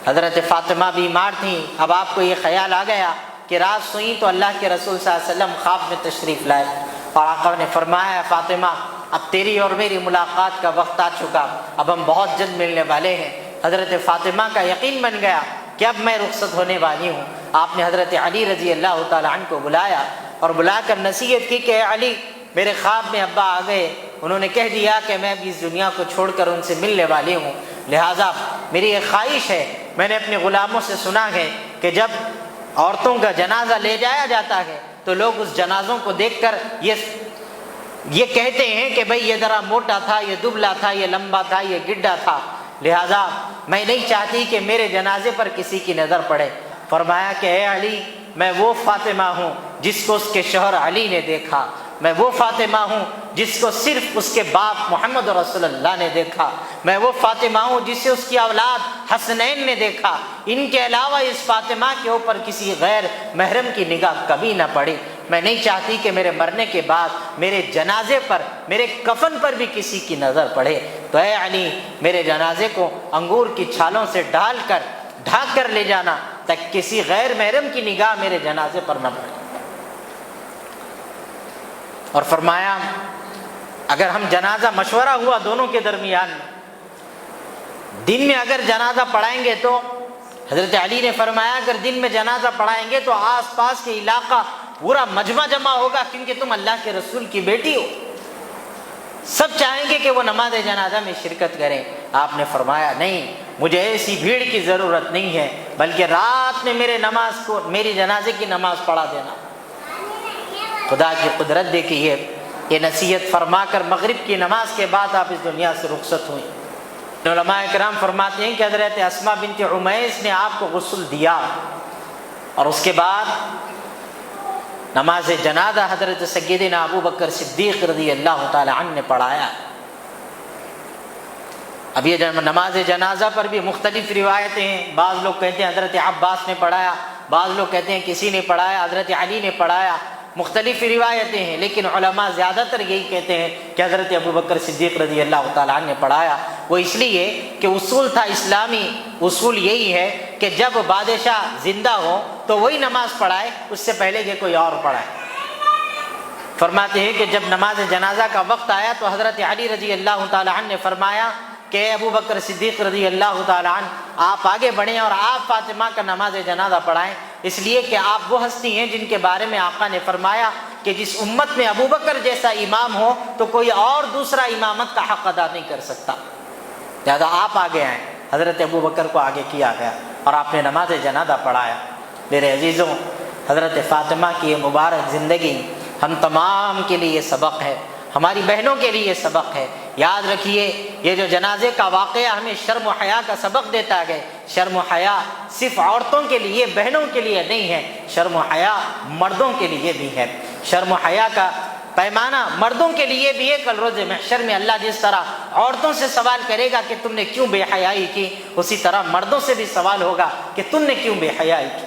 حضرت فاطمہ بیمار تھیں، اب آپ کو یہ خیال آ گیا کہ رات سوئیں تو اللہ کے رسول صلی اللہ علیہ وسلم خواب میں تشریف لائے، اور آقا نے فرمایا فاطمہ اب تیری اور میری ملاقات کا وقت آ چکا، اب ہم بہت جلد ملنے والے ہیں۔ حضرت فاطمہ کا یقین بن گیا کہ اب میں رخصت ہونے والی ہوں۔ آپ نے حضرت علی رضی اللہ تعالی عنہ کو بلایا اور بلا کر نصیحت کی کہ اے علی، میرے خواب میں ابا آ گئے، انہوں نے کہہ دیا کہ میں بھی اس دنیا کو چھوڑ کر ان سے ملنے والی ہوں، لہٰذا میری ایک خواہش ہے، میں نے اپنے غلاموں سے سنا ہے کہ جب عورتوں کا جنازہ لے جایا جاتا ہے تو لوگ اس جنازوں کو دیکھ کر یہ کہتے ہیں کہ بھئی یہ ذرا موٹا تھا، یہ دبلا تھا، یہ لمبا تھا، یہ گڈھا تھا، لہٰذا میں نہیں چاہتی کہ میرے جنازے پر کسی کی نظر پڑے۔ فرمایا کہ اے علی، میں وہ فاطمہ ہوں جس کو اس کے شوہر علی نے دیکھا، میں وہ فاطمہ ہوں جس کو صرف اس کے باپ محمد رسول اللہ نے دیکھا، میں وہ فاطمہ ہوں جسے اس کی اولاد حسنین نے دیکھا، ان کے علاوہ اس فاطمہ کے اوپر کسی غیر محرم کی نگاہ کبھی نہ پڑی۔ میں نہیں چاہتی کہ میرے مرنے کے بعد میرے جنازے پر، میرے کفن پر بھی کسی کی نظر پڑے، تو اے علی میرے جنازے کو انگور کی چھالوں سے ڈھانک کر لے جانا تاکہ کسی غیر محرم کی نگاہ میرے جنازے پر نہ پڑے۔ اور فرمایا اگر ہم جنازہ مشورہ ہوا دونوں کے درمیان میں، دن میں اگر جنازہ پڑھائیں گے تو حضرت علی نے فرمایا اگر دن میں جنازہ پڑھائیں گے تو آس پاس کے علاقہ پورا مجمع جمع ہوگا، کیونکہ تم اللہ کے رسول کی بیٹی ہو، سب چاہیں گے کہ وہ نماز جنازہ میں شرکت کریں۔ آپ نے فرمایا نہیں، مجھے ایسی بھیڑ کی ضرورت نہیں ہے، بلکہ رات میں میری جنازے کی نماز پڑھا دینا۔ خدا کی قدرت دیکھیے، یہ نصیحت فرما کر مغرب کی نماز کے بعد آپ اس دنیا سے رخصت ہوئیں۔ علماء کرام فرماتے ہیں کہ حضرت اسماء بنت عمیس نے آپ کو غسل دیا اور اس کے بعد نماز جنازہ حضرت سیدنا ابو بکر صدیق رضی اللہ تعالی عنہ نے پڑھایا۔ اب یہ نماز جنازہ پر بھی مختلف روایتیں ہیں، بعض لوگ کہتے ہیں حضرت عباس نے پڑھایا، بعض لوگ کہتے ہیں کسی نے پڑھایا، حضرت علی نے پڑھایا، مختلف روایتیں ہیں، لیکن علماء زیادہ تر یہی کہتے ہیں کہ حضرت ابو بکر صدیق رضی اللہ تعالیٰ عنہ نے پڑھایا۔ وہ اس لیے کہ اصول تھا، اسلامی اصول یہی ہے کہ جب بادشاہ زندہ ہو تو وہی نماز پڑھائے، اس سے پہلے کہ کوئی اور پڑھائے۔ فرماتے ہیں کہ جب نماز جنازہ کا وقت آیا تو حضرت علی رضی اللہ تعالیٰ عنہ نے فرمایا کہ ابو بکر صدیق رضی اللہ تعالیٰ عنہ آپ آگے بڑھیں اور آپ فاطمہ کا نماز جنازہ پڑھائیں، اس لیے کہ آپ وہ ہستی ہیں جن کے بارے میں آقا نے فرمایا کہ جس امت میں ابو بکر جیسا امام ہو تو کوئی اور دوسرا امامت کا حق ادا نہیں کر سکتا، لہذا آپ آگے آئیں۔ حضرت ابو بکر کو آگے کیا گیا اور آپ نے نماز جنازہ پڑھایا۔ میرے عزیزوں، حضرت فاطمہ کی یہ مبارک زندگی ہم تمام کے لیے سبق ہے، ہماری بہنوں کے لیے سبق ہے۔ یاد رکھیے، یہ جو جنازے کا واقعہ ہمیں شرم و حیا کا سبق دیتا ہے، شرم و حیا صرف عورتوں کے لیے، بہنوں کے لیے نہیں ہے، شرم و حیا مردوں کے لیے بھی ہے۔ شرم و حیا کا پیمانہ مردوں کے لیے بھی ہے۔ کل روز محشر میں اللہ جس طرح عورتوں سے سوال کرے گا کہ تم نے کیوں بے حیائی کی، اسی طرح مردوں سے بھی سوال ہوگا کہ تم نے کیوں بے حیائی کی۔